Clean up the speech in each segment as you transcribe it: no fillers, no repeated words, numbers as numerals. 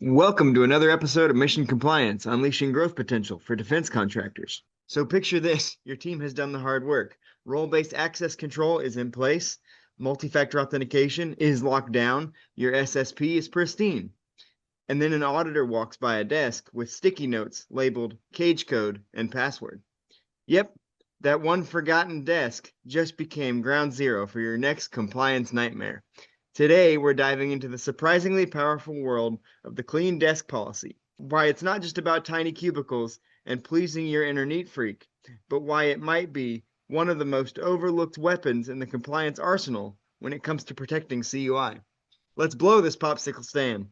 Welcome to another episode of Mission Compliance, unleashing growth potential for defense contractors. So picture this, your team has done the hard work. Role-based access control is in place, multi-factor authentication is locked down, your SSP is pristine. And then an auditor walks by a desk with sticky notes labeled cage code and password. Yep, that one forgotten desk just became ground zero for your next compliance nightmare. Today, we're diving into the surprisingly powerful world of the clean desk policy. Why it's not just about tiny cubicles and pleasing your inner neat freak, but why it might be one of the most overlooked weapons in the compliance arsenal when it comes to protecting CUI. Let's blow this popsicle stand.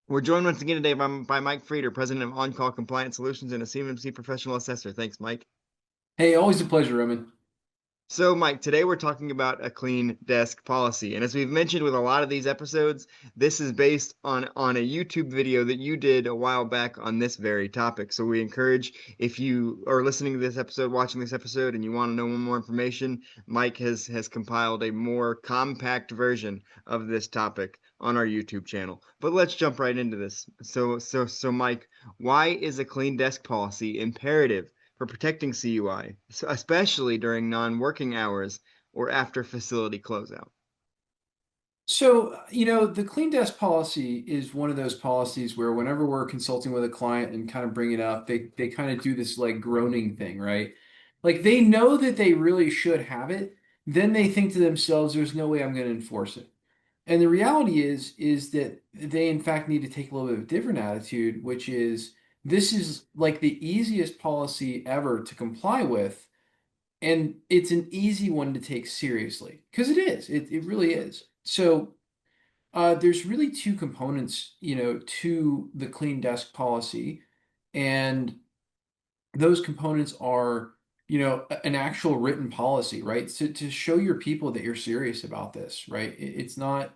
We're joined once again today by Mike Frieder, President of On-Call Compliance Solutions and a CMMC Professional Assessor. Thanks, Mike. Hey, always a pleasure, Roman. So, Mike, today we're talking about a clean desk policy. And as we've mentioned with a lot of these episodes, this is based on a YouTube video that you did a while back on this very topic. So we encourage, if you are listening to this episode, watching this episode, and you want to know more information, Mike has compiled a more compact version of this topic on our YouTube channel. But let's jump right into this. So Mike, why is a clean desk policy imperative for protecting CUI, especially during non-working hours or after facility closeout? The clean desk policy is one of those policies where whenever we're consulting with a client and kind of bring it up, they kind of do this like groaning thing, right? Like they know that they really should have it, then they think to themselves, there's no way I'm going to enforce it. And the reality is that they in fact need to take a little bit of a different attitude, which is this is like the easiest policy ever to comply with, and it's an easy one to take seriously because it is. It really is. There's really two components, to the clean desk policy, and those components are, an actual written policy, right? To show your people that you're serious about this, right? It's not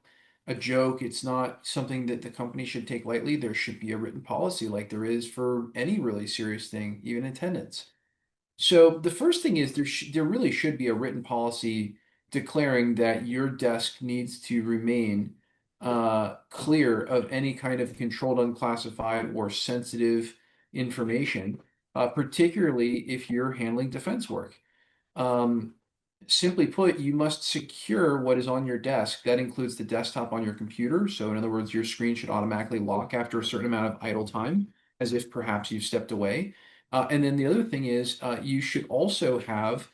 a joke. It's not something that the company should take lightly. There should be a written policy like there is for any really serious thing, even attendance. So the first thing is there really should be a written policy declaring that your desk needs to remain clear of any kind of controlled, unclassified, or sensitive information, particularly if you're handling defense work. Um, Simply put, you must secure what is on your desk. That includes the desktop on your computer. So in other words, your screen should automatically lock after a certain amount of idle time, as if perhaps you've stepped away. And then the other thing is you should also have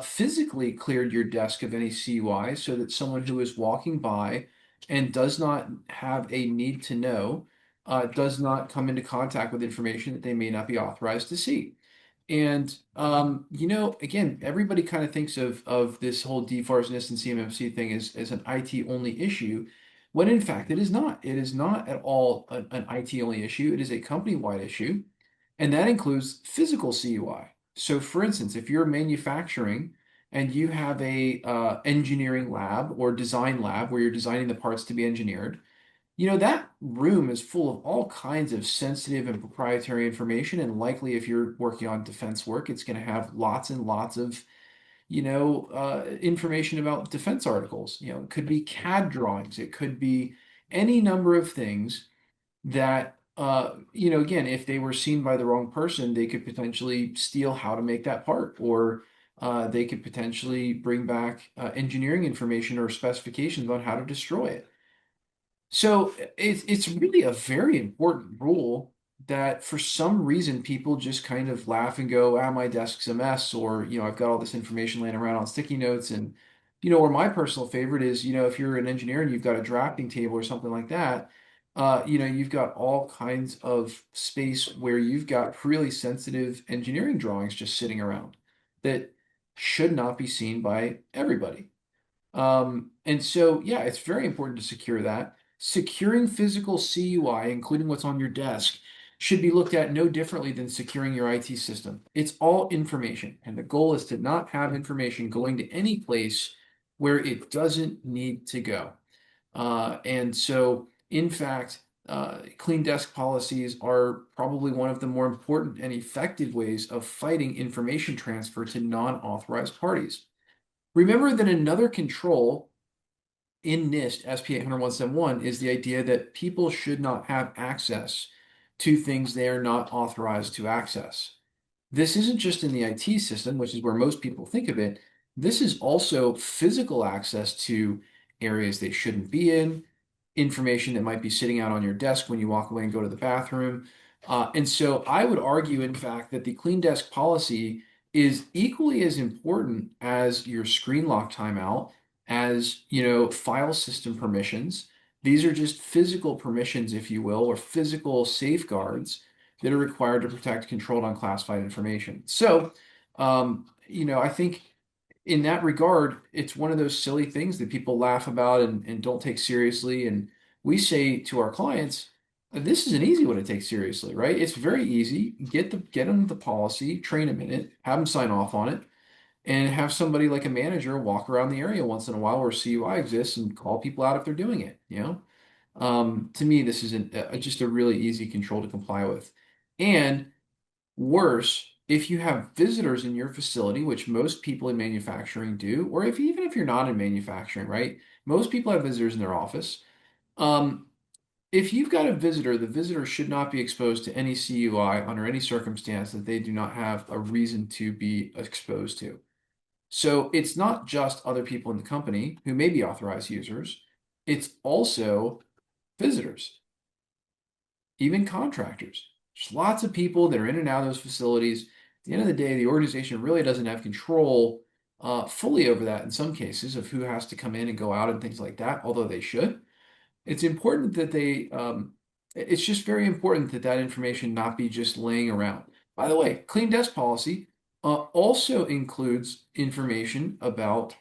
physically cleared your desk of any CUI so that someone who is walking by and does not have a need to know does not come into contact with information that they may not be authorized to see. And again, everybody kind of thinks of this whole DFARS, NIST, and CMMC thing as an IT only issue, when in fact it is not. It is not at all an IT only issue. It is a company-wide issue, and that includes physical CUI. So, for instance, if you're manufacturing and you have a engineering lab or design lab where you're designing the parts to be engineered, that room is full of all kinds of sensitive and proprietary information. And likely, if you're working on defense work, it's going to have lots and lots of, information about defense articles. It could be CAD drawings, it could be any number of things that, again, if they were seen by the wrong person, they could potentially steal how to make that part, or they could potentially bring back engineering information or specifications on how to destroy it. So it's really a very important rule that for some reason people just kind of laugh and go, ah, my desk's a mess, or, I've got all this information laying around on sticky notes. And, or my personal favorite is, if you're an engineer and you've got a drafting table or something like that, you've got all kinds of space where you've got really sensitive engineering drawings just sitting around that should not be seen by everybody. Yeah, it's very important to secure that. Securing physical CUI, including what's on your desk, should be looked at no differently than securing your IT system. It's all information, and the goal is to not have information going to any place where it doesn't need to go. In fact, clean desk policies are probably one of the more important and effective ways of fighting information transfer to non-authorized parties. Remember that another control in NIST SP 800-171 is the idea that people should not have access to things they are not authorized to access. This isn't just in the IT system, which is where most people think of it. This is also physical access to areas they shouldn't be in, information that might be sitting out on your desk when you walk away and go to the bathroom. And so I would argue, in fact, that the clean desk policy is equally as important as your screen lock timeout, as file system permissions. These are just physical permissions, if you will, or physical safeguards that are required to protect controlled unclassified information. So, I think in that regard, it's one of those silly things that people laugh about and don't take seriously. And we say to our clients, this is an easy one to take seriously, right? It's very easy. Get them the policy, train them in it, have them sign off on it, and have somebody like a manager walk around the area once in a while where CUI exists and call people out if they're doing it. To me, this is just a really easy control to comply with. And worse, if you have visitors in your facility, which most people in manufacturing do, or even if you're not in manufacturing, right? Most people have visitors in their office. Um, if you've got a visitor, the visitor should not be exposed to any CUI under any circumstance that they do not have a reason to be exposed to. So it's not just other people in the company who may be authorized users, it's also visitors, even contractors. There's lots of people that are in and out of those facilities. At the end of the day, the organization really doesn't have control fully over that in some cases of who has to come in and go out and things like that, although they should. It's important that it's just very important that that information not be just laying around. By the way, clean desk policy also includes information about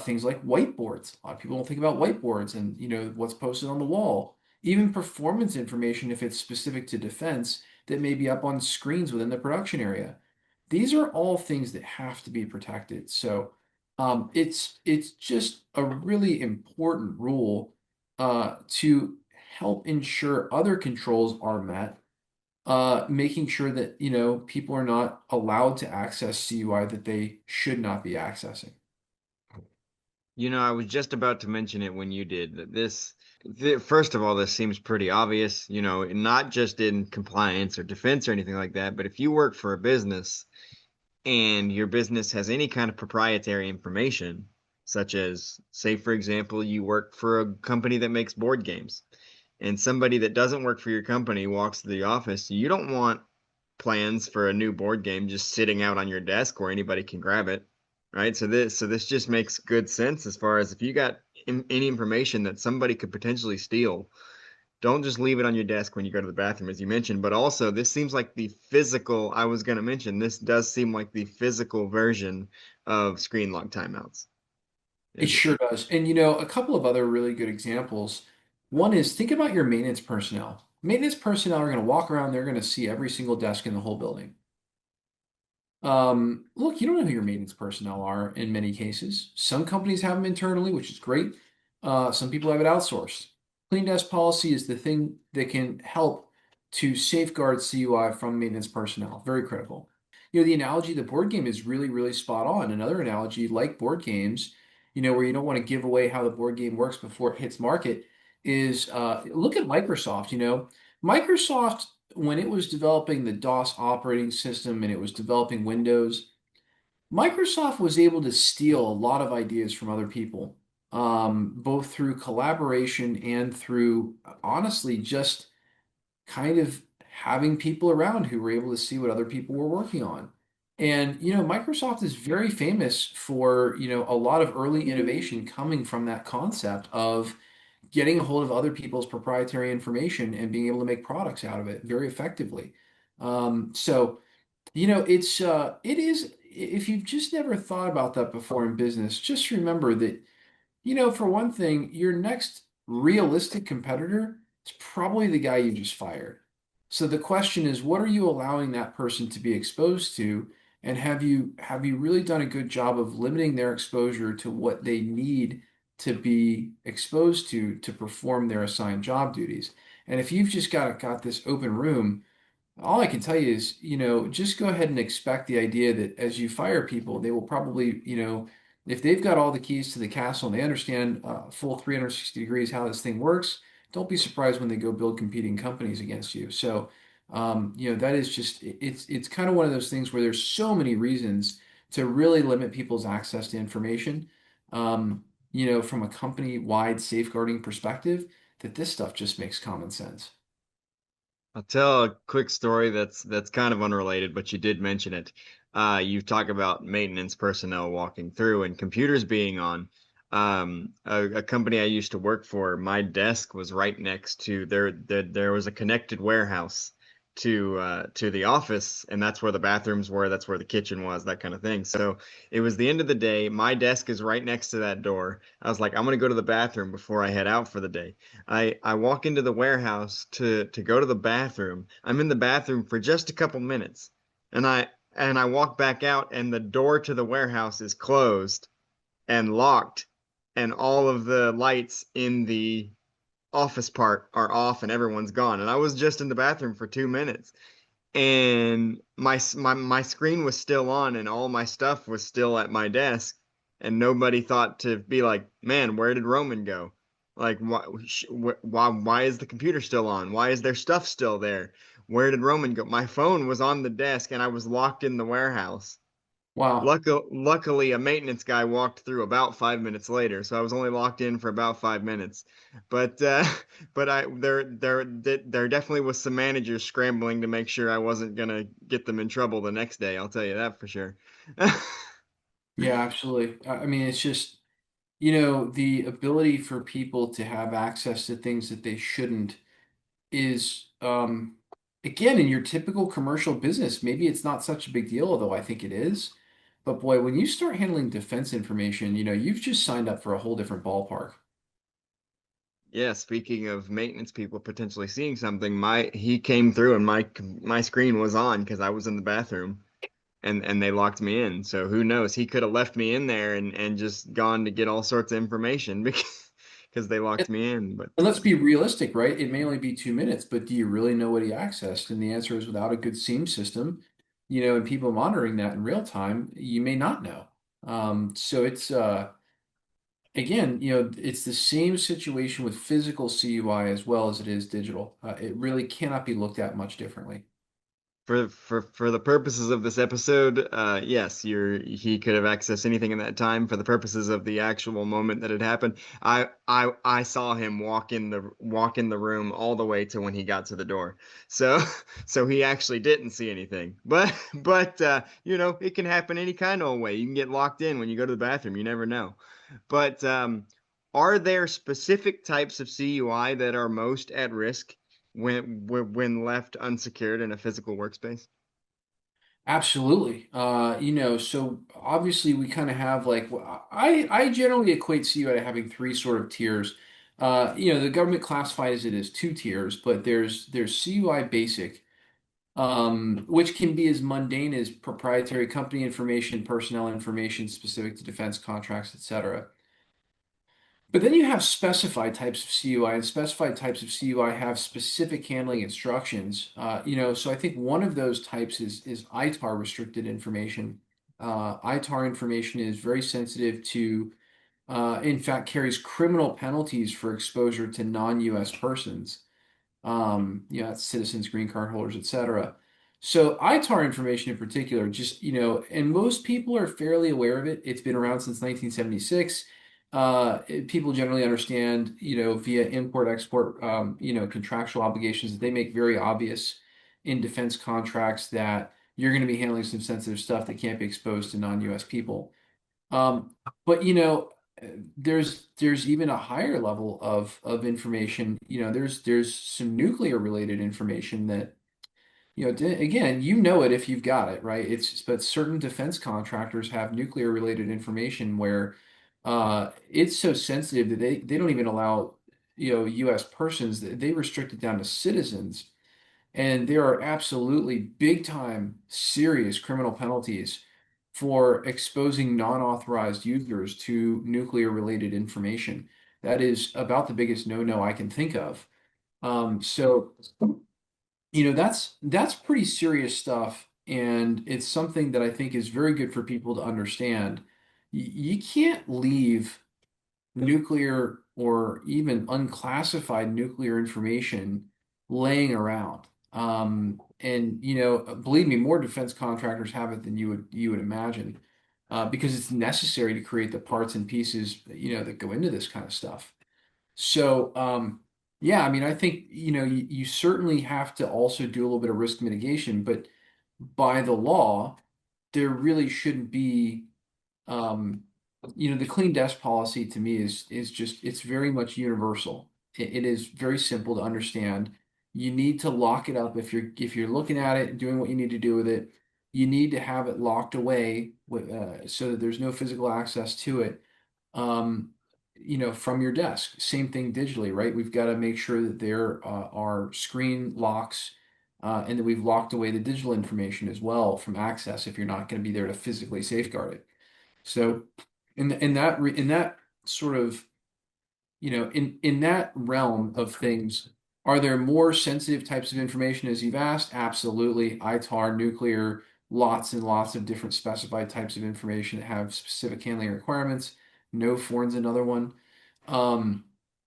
things like whiteboards. A lot of people don't think about whiteboards and what's posted on the wall. Even performance information, if it's specific to defense, that may be up on screens within the production area. These are all things that have to be protected. So it's just a really important rule to help ensure other controls are met, making sure that, people are not allowed to access CUI that they should not be accessing. I was just about to mention it when you did that first of all, this seems pretty obvious, not just in compliance or defense or anything like that, but if you work for a business and your business has any kind of proprietary information, such as, say, for example, you work for a company that makes board games, and somebody that doesn't work for your company walks to the office, you don't want plans for a new board game just sitting out on your desk where anybody can grab it, right? So this just makes good sense as far as if you got any information that somebody could potentially steal, don't just leave it on your desk when you go to the bathroom, as you mentioned. But also, this seems like the physical. I was going to mention this does seem like the physical version of screen lock timeouts. It Is sure does. And a couple of other really good examples. One is think about your maintenance personnel. Maintenance personnel are going to walk around, they're going to see every single desk in the whole building. Look, you don't know who your maintenance personnel are in many cases. Some companies have them internally, which is great. Some people have it outsourced. Clean desk policy is the thing that can help to safeguard CUI from maintenance personnel. Very critical. The analogy of the board game is really, really spot on. Another analogy, like board games, where you don't want to give away how the board game works before it hits market, is look at Microsoft. Microsoft, when it was developing the DOS operating system and it was developing Windows, Microsoft was able to steal a lot of ideas from other people, both through collaboration and through, honestly, just kind of having people around who were able to see what other people were working on. And, Microsoft is very famous for, a lot of early innovation coming from that concept of getting a hold of other people's proprietary information and being able to make products out of it very effectively. So, it is, if you've just never thought about that before in business, just remember that, for one thing, your next realistic competitor is probably the guy you just fired. So the question is, what are you allowing that person to be exposed to? And have you really done a good job of limiting their exposure to what they need to be exposed to perform their assigned job duties? And if you've just got this open room, all I can tell you is, just go ahead and expect the idea that as you fire people, they will probably, if they've got all the keys to the castle and they understand full 360 degrees how this thing works, don't be surprised when they go build competing companies against you. So, that is just it's kind of one of those things where there's so many reasons to really limit people's access to information, from a company-wide safeguarding perspective, that this stuff just makes common sense. I'll tell a quick story that's kind of unrelated, but you did mention it. You talk about maintenance personnel walking through and computers being on. A company I used to work for, my desk was right next to there was a connected warehouse to the office, and that's where the bathrooms were, that's where the kitchen was, that kind of thing. So it was the end of the day. My desk is right next to that door. I was like, I'm gonna go to the bathroom before I head out for the day. I walk into the warehouse to go to the bathroom. I'm in the bathroom for just a couple minutes, and I walk back out, and the door to the warehouse is closed and locked, and all of the lights in the office part are off, and everyone's gone. And I was just in the bathroom for 2 minutes, and my screen was still on, and all my stuff was still at my desk, and nobody thought to be like, man, where did Roman go? Like, why is the computer still on? Why is their stuff still there? Where did Roman go? My phone was on the desk, and I was locked in the warehouse. Wow. Luckily, a maintenance guy walked through about 5 minutes later, so I was only locked in for about 5 minutes. But but there definitely was some managers scrambling to make sure I wasn't gonna get them in trouble the next day. I'll tell you that for sure. Yeah, absolutely. I mean, it's just, the ability for people to have access to things that they shouldn't is, again, in your typical commercial business, maybe it's not such a big deal, although I think it is. But boy, when you start handling defense information, you've just signed up for a whole different ballpark. Yeah, speaking of maintenance people potentially seeing something, my he came through and my screen was on because I was in the bathroom, and they locked me in. So who knows? He could have left me in there and just gone to get all sorts of information because they And, locked me in. and But let's be realistic, right? It may only be 2 minutes, but do you really know what he accessed? And the answer is without a good SIEM system, and people monitoring that in real time, you may not know. So it's again, it's the same situation with physical CUI as well as it is digital. It really cannot be looked at much differently. for the purposes of this episode, yes, he could have accessed anything in that time. For the purposes of the actual moment that it happened, I saw him walk in the room all the way to when he got to the door. So so he actually didn't see anything. But it can happen any kind of way. You can get locked in when you go to the bathroom. You never know. But are there specific types of CUI that are most at risk when left unsecured in a physical workspace? Absolutely. So obviously we kind of have like I generally equate CUI to having three sort of tiers. The government classifies it as two tiers, but there's CUI basic, which can be as mundane as proprietary company information, personnel information specific to defense contracts, etc. But then you have specified types of CUI, and specified types of CUI have specific handling instructions. So I think one of those types is ITAR restricted information. ITAR information is very sensitive to, in fact, carries criminal penalties for exposure to non-US persons. That's citizens, green card holders, etc. So ITAR information in particular, just, and most people are fairly aware of it. It's been around since 1976. People generally understand, via import-export, contractual obligations that they make very obvious in defense contracts that you're going to be handling some sensitive stuff that can't be exposed to non-US people. Um, but there's even a higher level of information. There's some nuclear related information that again, it if you've got it, right? But certain defense contractors have nuclear related information where it's so sensitive that they don't even allow U.S. persons. They restrict it down to citizens, and there are absolutely big time serious criminal penalties for exposing non-authorized users to nuclear related information. That is about the biggest no-no I can think of. So that's pretty serious stuff, and it's something that I think is very good for people to understand. You can't leave nuclear or even unclassified nuclear information laying around. And believe me, more defense contractors have it than you would imagine, because it's necessary to create the parts and pieces that go into this kind of stuff. So, yeah, I mean, I think, you certainly have to also do a little bit of risk mitigation, but by the law, there really shouldn't be, um, the clean desk policy to me is just, it's very much universal. It is very simple to understand. You need to lock it up if you're looking at it and doing what you need to do with it. You need to have it locked away so that there's no physical access to it, um, from your desk. Same thing digitally, right? We've got to make sure that there are screen locks, and that we've locked away the digital information as well from access if you're not going to be there to physically safeguard it. So, in that sort of, in that realm of things, are there more sensitive types of information as you've asked? Absolutely. ITAR, nuclear, lots and lots of different specified types of information that have specific handling requirements. No foreign's another one. Um,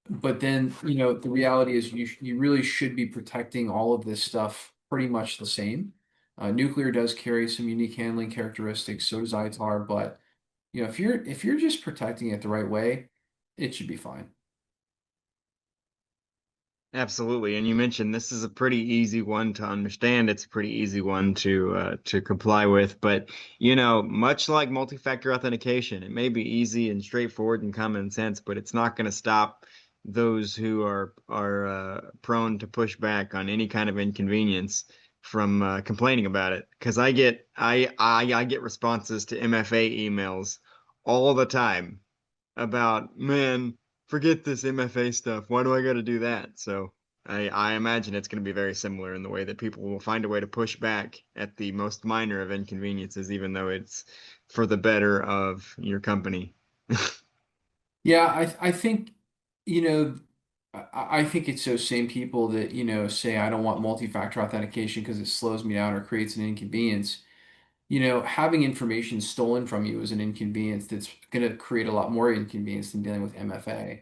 but then, the reality is you really should be protecting all of this stuff pretty much the same. Nuclear does carry some unique handling characteristics, so does ITAR, but if you're just protecting it the right way, it should be fine. Absolutely. And you mentioned this is a pretty easy one to understand. It's a pretty easy one to comply with. But much like multi-factor authentication, it may be easy and straightforward and common sense, but it's not going to stop those who are prone to push back on any kind of inconvenience from complaining about it. Because I get responses to MFA emails all the time about, man, forget this MFA stuff. Why do I got to do that? So I imagine it's going to be very similar in the way that people will find a way to push back at the most minor of inconveniences, even though it's for the better of your company. Yeah, I think, you know, I think it's those same people that, say I don't want multi-factor authentication because it slows me down or creates an inconvenience. Having information stolen from you is an inconvenience that's going to create a lot more inconvenience than dealing with MFA.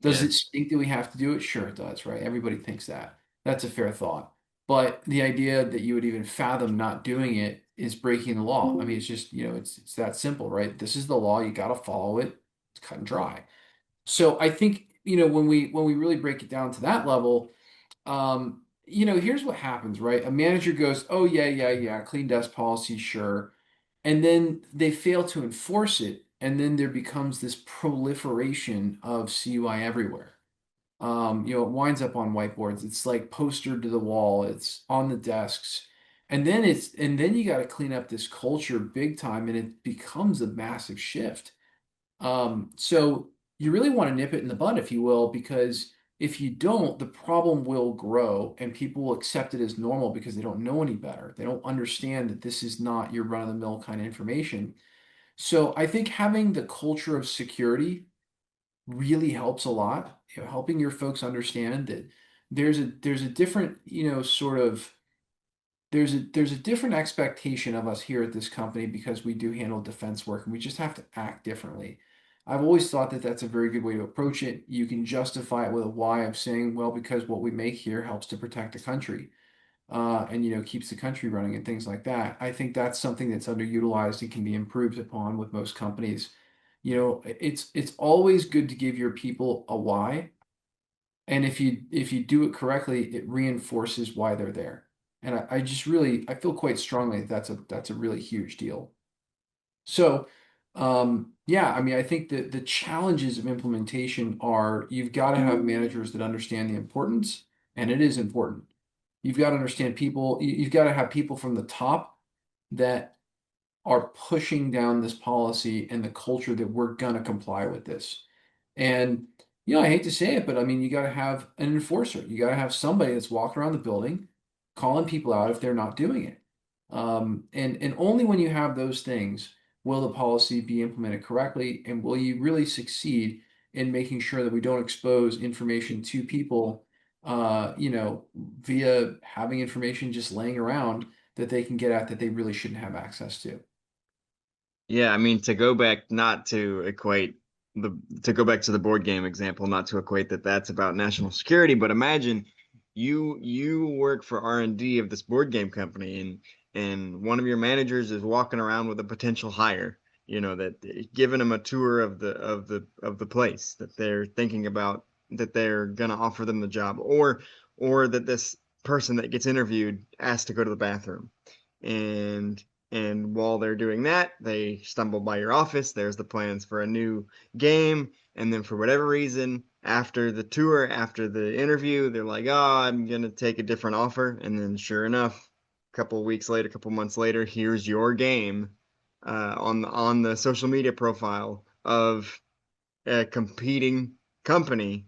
Does it Yes. stink that we have to do it? Sure it does, right? Everybody thinks that. That's a fair thought. But the idea that you would even fathom not doing it is breaking the law. I mean, it's just, it's that simple, right? This is the law, you got to follow it. It's cut and dry. So I think, when we really break it down to that level, here's what happens, right? A manager goes, "Oh yeah, yeah, yeah, clean desk policy, sure." And then they fail to enforce it, and then there becomes this proliferation of CUI everywhere. It winds up on whiteboards. It's like postered to the wall. It's on the desks. And then you got to clean up this culture big time, and it becomes a massive shift. So you really want to nip it in the bud, if you will, because if you don't, the problem will grow and people will accept it as normal because they don't know any better. They don't understand that this is not your run-of-the-mill kind of information. So I think having the culture of security really helps a lot. Helping your folks understand that there's a different, sort of there's a different expectation of us here at this company because we do handle defense work and we just have to act differently. I've always thought that that's a very good way to approach it. You can justify it with a why of saying, well, because what we make here helps to protect the country, and keeps the country running and things like that. I think that's something that's underutilized and can be improved upon with most companies. It's always good to give your people a why, and if you do it correctly, it reinforces why they're there. And I just really I feel quite strongly that that's a really huge deal. So, yeah, I mean, I think that the challenges of implementation are you've got to have managers that understand the importance, and it is important. You've got to understand people, you've got to have people from the top that are pushing down this policy and the culture that we're gonna comply with this. And I hate to say it, but I mean, you got to have an enforcer. You got to have somebody that's walking around the building, calling people out if they're not doing it. And only when you have those things will the policy be implemented correctly, and will you really succeed in making sure that we don't expose information to people, via having information just laying around that they can get at that they really shouldn't have access to. Yeah, I mean, to go back, not to equate the to go back to the board game example, not to equate that that's about national security, but imagine you work for R&D of this board game company, and one of your managers is walking around with a potential hire, that giving them a tour of the place that they're thinking about, that they're gonna offer them the job, or that this person that gets interviewed asked to go to the bathroom. And and while they're doing that, they stumble by your office. There's the plans for a new game. And then for whatever reason, after the tour, after the interview, they're like, oh, I'm going to take a different offer. And then sure enough, a couple of weeks later, a couple of months later, here's your game on the social media profile of a competing company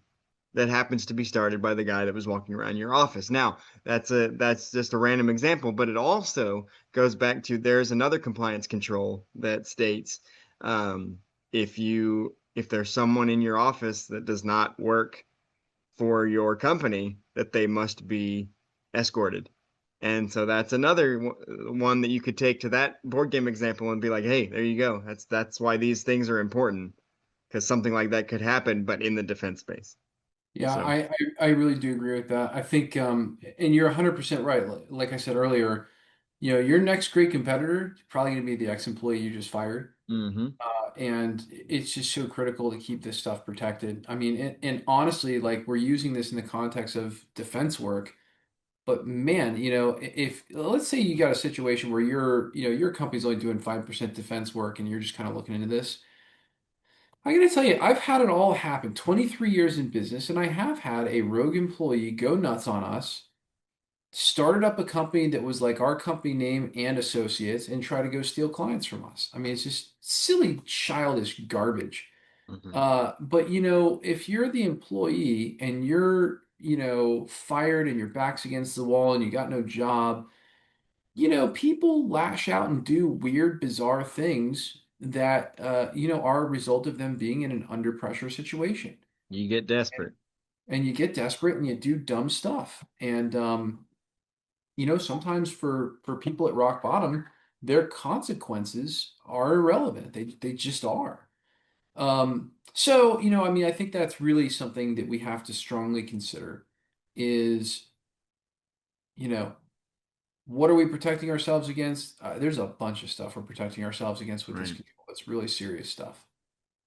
that happens to be started by the guy that was walking around your office. Now, that's just a random example, but it also goes back to there's another compliance control that states um, if there's someone in your office that does not work for your company, that they must be escorted. And so that's another one that you could take to that board game example and be like, hey, there you go. That's why these things are important, because something like that could happen, but in the defense space. Yeah, So. I really do agree with that. I think, and you're 100% right. Like I said earlier, your next great competitor is probably going to be the ex-employee you just fired. Hmm. And it's just so critical to keep this stuff protected. I mean, and honestly, like we're using this in the context of defense work, but man, if let's say you got a situation where your company's only doing 5% defense work and you're just kind of looking into this. I gotta tell you, I've had it all happen. 23 years in business, and I have had a rogue employee go nuts on us, started up a company that was like our company name and associates, and try to go steal clients from us. I mean, it's just silly, childish garbage. Hmm. But if you're the employee and you're, fired and your back's against the wall and you got no job, people lash out and do weird, bizarre things that, are a result of them being in an under pressure situation. You get desperate. And you get desperate and you do dumb stuff. And, sometimes for people at rock bottom, their consequences are irrelevant. They just are. So, I mean, I think that's really something that we have to strongly consider is, you know, what are we protecting ourselves against? There's a bunch of stuff we're protecting ourselves against with this Right. control. It's really serious stuff.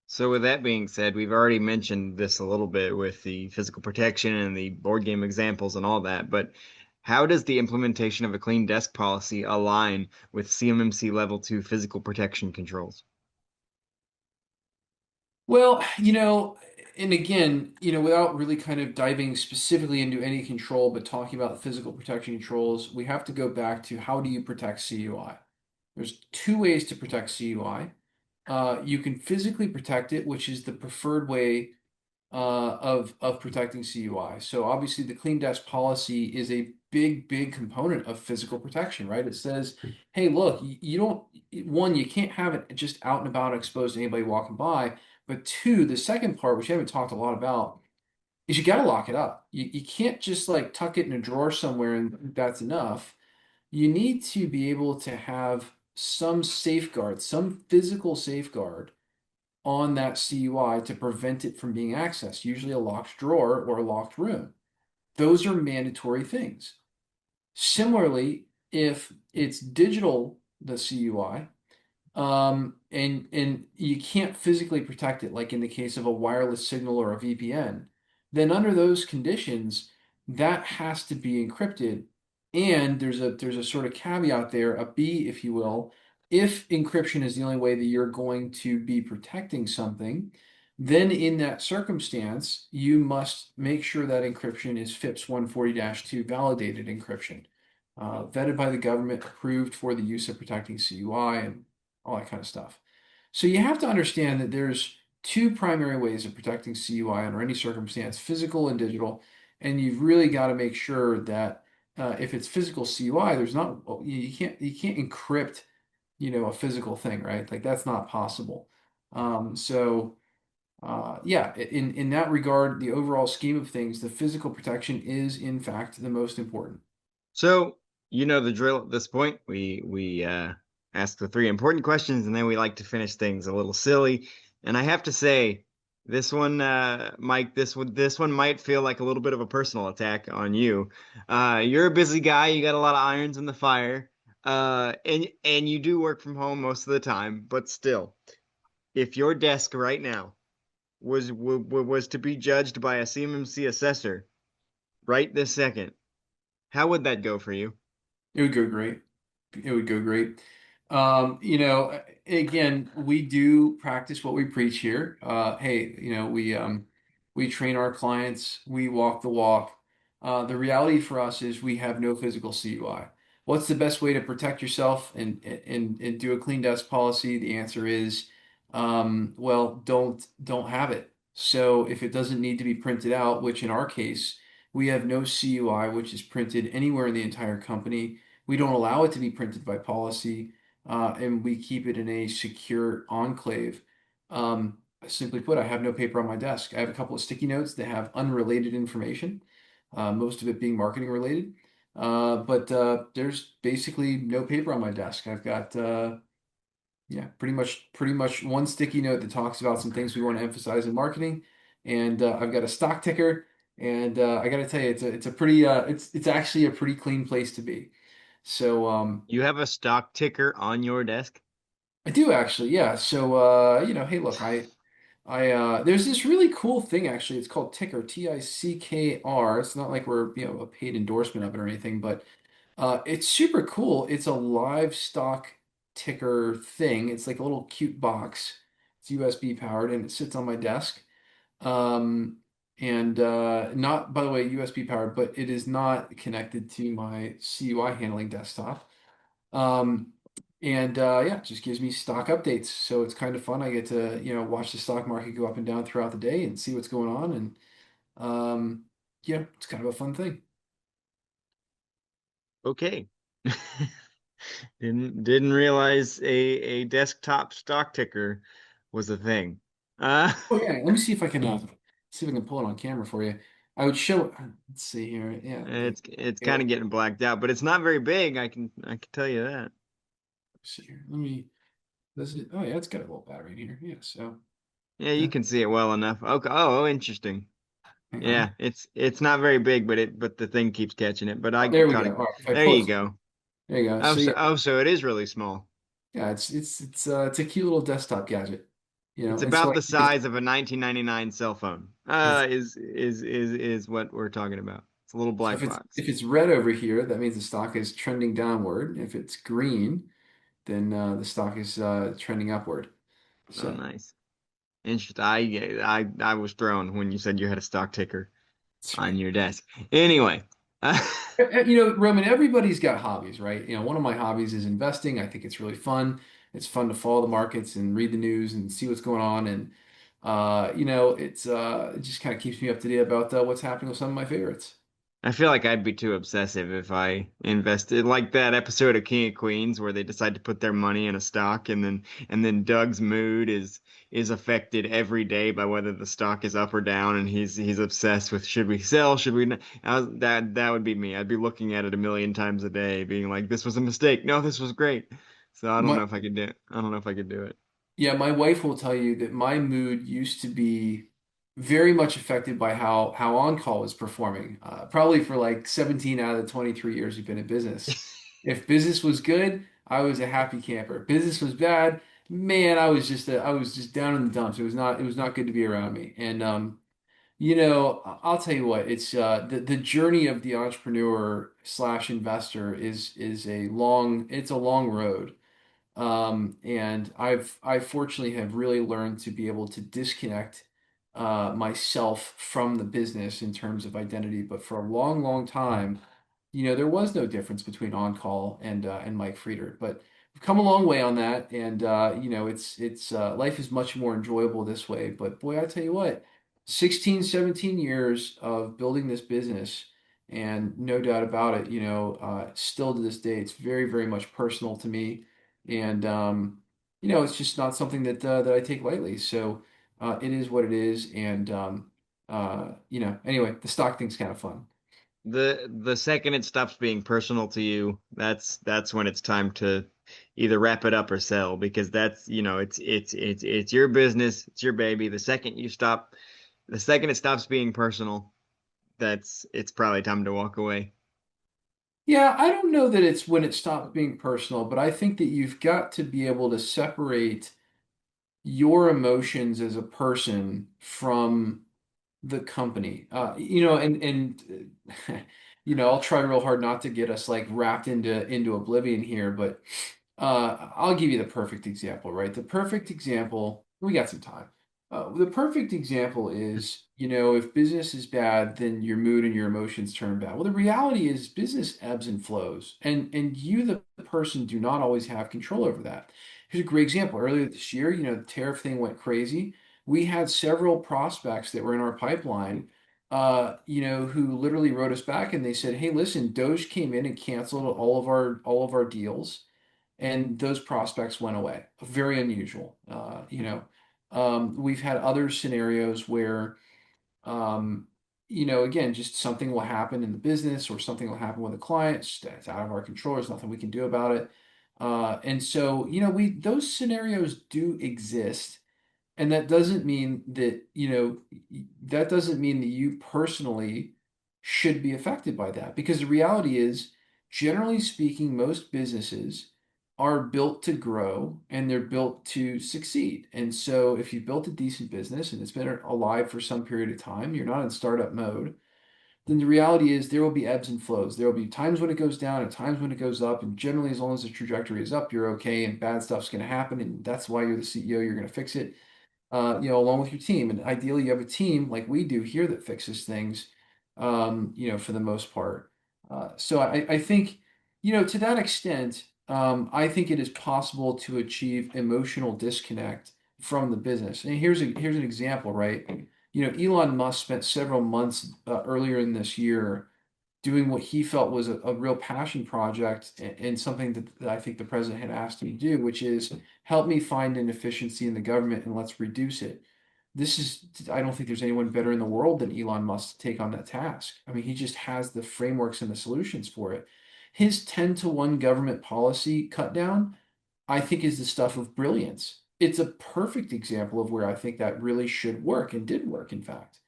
So with that being said, we've already mentioned this a little bit with the physical protection and the board game examples and all that, but how does the implementation of a clean desk policy align with CMMC level 2 physical protection controls? Well, and again, without really kind of diving specifically into any control, but talking about physical protection controls, we have to go back to how do you protect CUI? There's two ways to protect CUI. You can physically protect it, which is the preferred way of protecting CUI. So obviously, the clean desk policy is a big component of physical protection, right? It says, hey, look, you don't, one, you can't have it just out and about exposed to anybody walking by. But two, the second part, which I haven't talked a lot about, is you got to lock it up. You can't just like tuck it in a drawer somewhere and that's enough. You need to be able to have some safeguard, some physical safeguard on that CUI to prevent it from being accessed, usually a locked drawer or a locked room. Those are mandatory things. Similarly, if it's digital, the CUI, and you can't physically protect it, like in the case of a wireless signal or a VPN, then under those conditions, that has to be encrypted. And there's a sort of caveat there, a B, if you will. If encryption is the only way that you're going to be protecting something, then in that circumstance, you must make sure that encryption is FIPS 140-2 validated encryption, vetted by the government, approved for the use of protecting CUI, and all that kind of stuff. So you have to understand that there's two primary ways of protecting CUI under any circumstance, physical and digital. And you've really got to make sure that if it's physical CUI, there's not you can't encrypt, a physical thing, right? Like that's not possible. So Yeah, in that regard, the overall scheme of things, the physical protection is in fact the most important. So, you know the drill at this point. We ask the three important questions and then we like to finish things a little silly. And I have to say, this one, Mike, this one might feel like a little bit of a personal attack on you. You're a busy guy, you got a lot of irons in the fire. And you do work from home most of the time, but still, if your desk right now was to be judged by a CMMC assessor right this second, how would that go for you? It would go great. It would go great. Again, we do practice what we preach here. Hey, we train our clients, we walk the walk. The reality for us is we have no physical CUI. What's the best way to protect yourself and do a clean desk policy? The answer is, well, don't have it. So if it doesn't need to be printed out, which in our case, we have no CUI, which is printed anywhere in the entire company. We don't allow it to be printed by policy, and we keep it in a secure enclave. Simply put, I have no paper on my desk. I have a couple of sticky notes that have unrelated information, most of it being marketing related. But there's basically no paper on my desk. I've got yeah, pretty much one sticky note that talks about some things we want to emphasize in marketing, and I've got a stock ticker, and I got to tell you, it's a pretty it's actually a pretty clean place to be. So You have a stock ticker on your desk? I do actually, yeah. So hey, look, I there's this really cool thing actually. It's called Ticker, Tickr. It's not like we're a paid endorsement of it or anything, but it's super cool. It's a livestock ticker thing. It's like a little cute box. It's USB powered and it sits on my desk. Um, and not, by the way, USB powered, but it is not connected to my CUI handling desktop. Um, and yeah, it just gives me stock updates. So it's kind of fun. I get to, watch the stock market go up and down throughout the day and see what's going on. And um, yeah, it's kind of a fun thing. Okay. Didn't realize a desktop stock ticker was a thing. Uh Oh yeah, let me see if I can pull it on camera for you. I would show. Let's see here. Yeah, it's kind let's of getting blacked out, but it's not very big, I can tell you that. see here. Let me. Does it? Oh yeah, it's got a little battery in here. Yeah. So Yeah, you yeah, can see it well enough. Okay. Oh, interesting. hang Yeah, on. it's not very big, but the thing keeps catching it. But I Oh, there we caught go. it. All right. If I There pull you it, go. there you go. Oh, So so yeah, oh, so it is really small. yeah. It's a cute little desktop gadget. It's And so about I the can size of a 1999 cell phone. just Is what we're talking about. It's a little so black box. if it's red over here, that means the stock is trending downward. If it's green, then the stock is trending upward. Oh, So nice. Interesting. I was thrown when you said you had a stock ticker that's on right. your desk. Anyway, Roman, everybody's got hobbies, right? One of my hobbies is investing. I think it's really fun. It's fun to follow the markets and read the news and see what's going on. And it just kind of keeps me up to date about what's happening with some of my favorites. I feel like I'd be too obsessive if I invested like that episode of King of Queens where they decide to put their money in a stock and then Doug's mood is affected every day by whether the stock is up or down and he's obsessed with should we sell, should we not? That would be me. I'd be looking at it a million times a day, being like, this was a mistake. No, this was great. So I don't My know if I could do it. I don't know if I could do it. Yeah, my wife will tell you that my mood used to be very much affected by how on-call was performing. Probably for like 17 out of the 23 years we've been in business. If business was good, I was a happy camper. Business was bad, man, I was just down in the dumps. It was not good to be around me. And I'll tell you what, it's the journey of the entrepreneur slash investor it's a long road. And I fortunately have really learned to be able to disconnect myself from the business in terms of identity. But for a long, long time, there was no difference between on call and Mike Frieder. But we've come a long way on that, and it's life is much more enjoyable this way. But boy, I tell you what, 16, 17 years of building this business. And no doubt about it, still to this day, it's very, very much personal to me and it's just not something that I take lightly. So It is what it is, and anyway, the stock thing's kind of fun. The second it stops being personal to you, that's when it's time to either wrap it up or sell, because that's, it's your business, it's your baby. The second it stops being personal, it's probably time to walk away. Yeah, I don't know that it's when it stops being personal, but I think that you've got to be able to separate your emotions as a person from the company. I'll try real hard not to get us like wrapped into oblivion here, but I'll give you the perfect example, right? The perfect example, we got some time. The perfect example is, if business is bad, then your mood and your emotions turn bad. Well, the reality is business ebbs and flows, and you, the person, do not always have control over that. Here's a great example. Earlier this year, the tariff thing went crazy. We had several prospects that were in our pipeline, who literally wrote us back and they said, "Hey, listen, Doge came in and canceled all of our deals." And those prospects went away. Very unusual. We've had other scenarios where, again, just something will happen in the business or something will happen with a client. It's out of our control. There's nothing we can do about it. And so, we those scenarios do exist. And that doesn't mean that you personally should be affected by that. Because the reality is, generally speaking, most businesses are built to grow and they're built to succeed. And so if you built a decent business and it's been alive for some period of time, you're not in startup mode, then the reality is there will be ebbs and flows. There will be times when it goes down and times when it goes up. And generally, as long as the trajectory is up, you're okay, and bad stuff's going to happen. And that's why you're the CEO, you're going to fix it, along with your team. And ideally, you have a team like we do here that fixes things, for the most part. So I think, to that extent, I think it is possible to achieve emotional disconnect from the business. And here's an example, right? Elon Musk spent several months earlier in this year doing what he felt was a real passion project and something that I think the president had asked him to do, which is help me find an efficiency in the government and let's reduce it. I don't think there's anyone better in the world than Elon Musk to take on that task. I mean, he just has the frameworks and the solutions for it. His 10-to-1 government policy cut down, I think, is the stuff of brilliance. It's a perfect example of where I think that really should work and did work, in fact.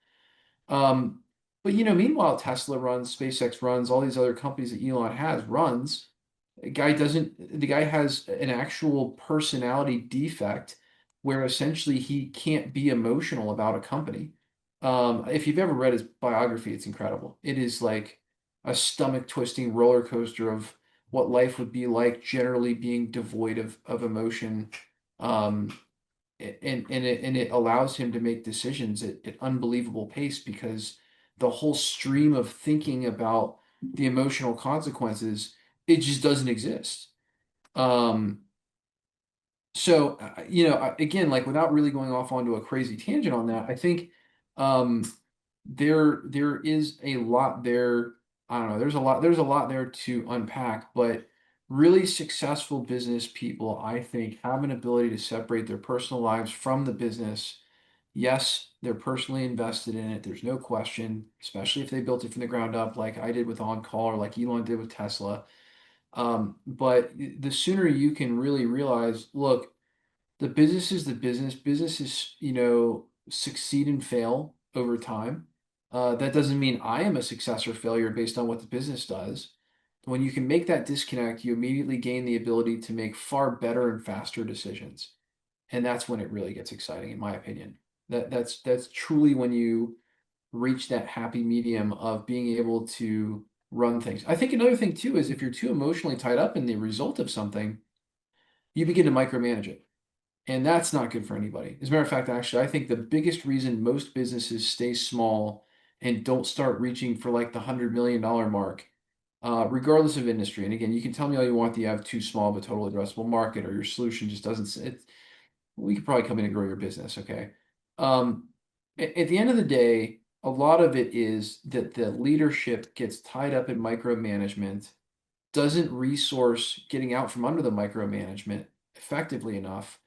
Um, but meanwhile, Tesla runs, SpaceX runs, all these other companies that Elon has runs. The guy has an actual personality defect where essentially he can't be emotional about a company. If you've ever read his biography, it's incredible. It is like a stomach twisting roller coaster of what life would be like, generally being devoid of emotion. Um, and it allows him to make decisions at unbelievable pace because the whole stream of thinking about the emotional consequences, it just doesn't exist. Um, again, like without really going off onto a crazy tangent on that, I think um, there is a lot there. I don't know. There's a lot there to unpack, but really successful business people, I think, have an ability to separate their personal lives from the business. Yes, they're personally invested in it. There's no question, especially if they built it from the ground up, like I did with On Call or like Elon did with Tesla. But the sooner you can really realize, look, the business is the business. Businesses, succeed and fail over time. That doesn't mean I am a success or failure based on what the business does. When you can make that disconnect, you immediately gain the ability to make far better and faster decisions. And that's when it really gets exciting, in my opinion. That's truly when you reach that happy medium of being able to run things. I think another thing too is if you're too emotionally tied up in the result of something, you begin to micromanage it. And that's not good for anybody. As a matter of fact, actually, I think the biggest reason most businesses stay small and don't start reaching for like the $100 million mark, regardless of industry. And again, you can tell me all you want that you have too small of a total addressable market or your solution just doesn't. We could probably come in and grow your business, okay? Um, at the end of the day, a lot of it is that the leadership gets tied up in micromanagement, doesn't resource getting out from under the micromanagement effectively enough,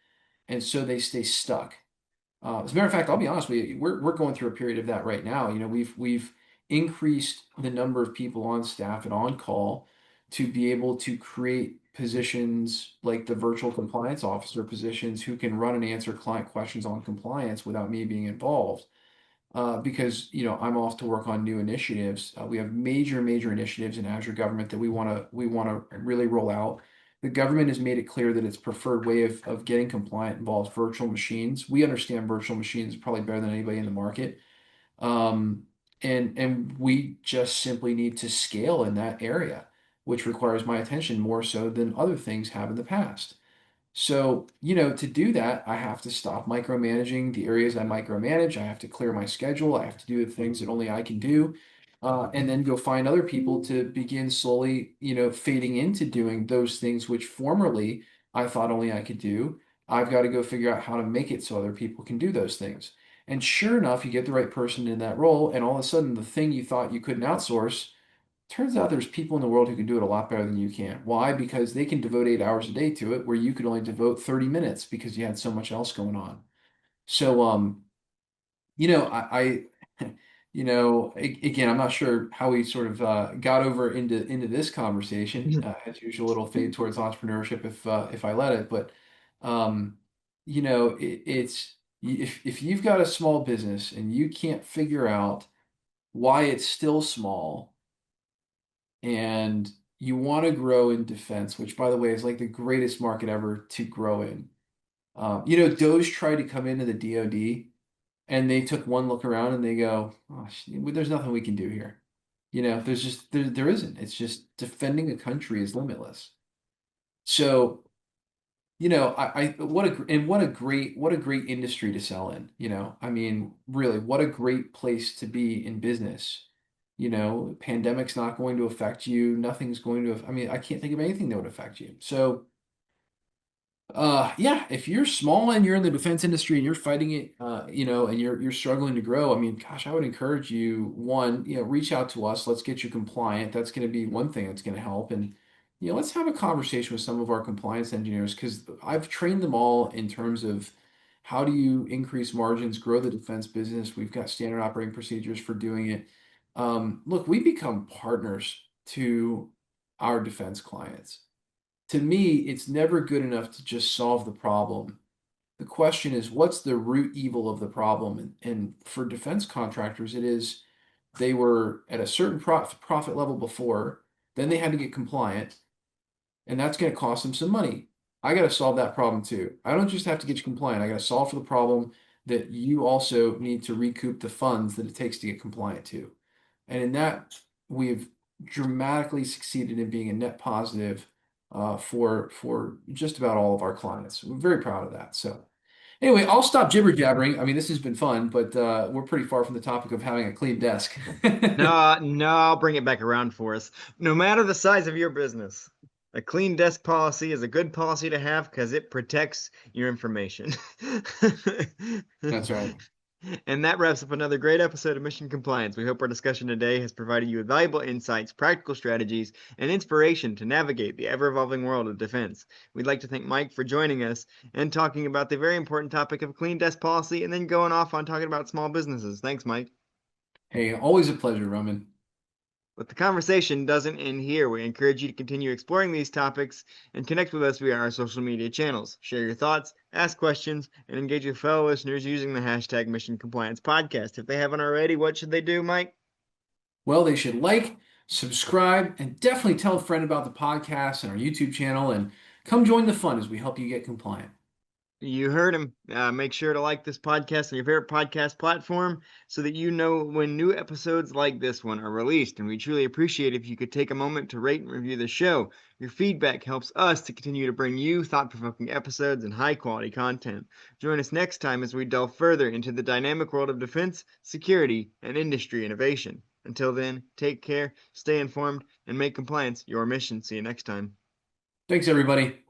and so they stay stuck. As a matter of fact, I'll be honest with you, we're going through a period of that right now. We've increased the number of people on staff and on call to be able to create positions like the virtual compliance officer positions who can run and answer client questions on compliance without me being involved. Because I'm off to work on new initiatives. We have major initiatives in Azure government that we want to really roll out. The government has made it clear that its preferred way of getting compliant involves virtual machines. We understand virtual machines probably better than anybody in the market. Um, and we just simply need to scale in that area, which requires my attention more so than other things have in the past. So, to do that, I have to stop micromanaging the areas I micromanage. I have to clear my schedule. I have to do the things that only I can do, and then go find other people to begin slowly, fading into doing those things which formerly I thought only I could do. I've got to go figure out how to make it so other people can do those things. And sure enough, you get the right person in that role, and all of a sudden, the thing you thought you couldn't outsource. Turns out there's people in the world who can do it a lot better than you can. Why? Because they can devote 8 hours a day to it, where you could only devote 30 minutes because you had so much else going on. So, again, I'm not sure how we sort of got over into this conversation. As usual, it'll fade towards entrepreneurship if I let it. But, it's if you've got a small business and you can't figure out why it's still small and you want to grow in defense, which by the way is like the greatest market ever to grow in. Doge tried to come into the DoD and they took one look around and they go, oh, there's nothing we can do here. There isn't. It's just defending a country is limitless. So, what a great industry to sell in, I mean, really, what a great place to be in business. Pandemic's not going to affect you. Nothing's going to, I mean, I can't think of anything that would affect you. So, yeah, if you're small and you're in the defense industry and you're fighting it, and you're struggling to grow, I mean, gosh, I would encourage you, one, reach out to us. Let's get you compliant. That's going to be one thing that's going to help. And, let's have a conversation with some of our compliance engineers because I've trained them all in terms of how do you increase margins, grow the defense business. We've got standard operating procedures for doing it. Look, we become partners to our defense clients. To me, it's never good enough to just solve the problem. The question is, what's the root evil of the problem? And for defense contractors, it is they were at a certain profit level before, then they had to get compliant, and that's going to cost them some money. I got to solve that problem too. I don't just have to get you compliant. I got to solve for the problem that you also need to recoup the funds that it takes to get compliant too. And in that, we've dramatically succeeded in being a net positive for just about all of our clients. We're very proud of that. So anyway, I'll stop jibber jabbering. I mean, this has been fun, but we're pretty far from the topic of having a clean desk. No, no, I'll bring it back around for us. No matter the size of your business, a clean desk policy is a good policy to have because it protects your information. That's right. And that wraps up another great episode of Mission Compliance. We hope our discussion today has provided you with valuable insights, practical strategies, and inspiration to navigate the ever-evolving world of defense. We'd like to thank Mike for joining us and talking about the very important topic of clean desk policy and then going off on talking about small businesses. Thanks, Mike. Hey, always a pleasure, Roman. But the conversation doesn't end here. We encourage you to continue exploring these topics and connect with us via our social media channels. Share your thoughts, ask questions, and engage with fellow listeners using the hashtag Mission Compliance Podcast. If they haven't already, what should they do, Mike? Well, they should like, subscribe, and definitely tell a friend about the podcast and our YouTube channel and come join the fun as we help you get compliant. You heard him. Make sure to like this podcast on your favorite podcast platform so that you know when new episodes like this one are released. And we truly appreciate if you could take a moment to rate and review the show. Your feedback helps us to continue to bring you thought-provoking episodes and high-quality content. Join us next time as we delve further into the dynamic world of defense, security, and industry innovation. Until then, take care, stay informed, and make compliance your mission. See you next time. Thanks, everybody.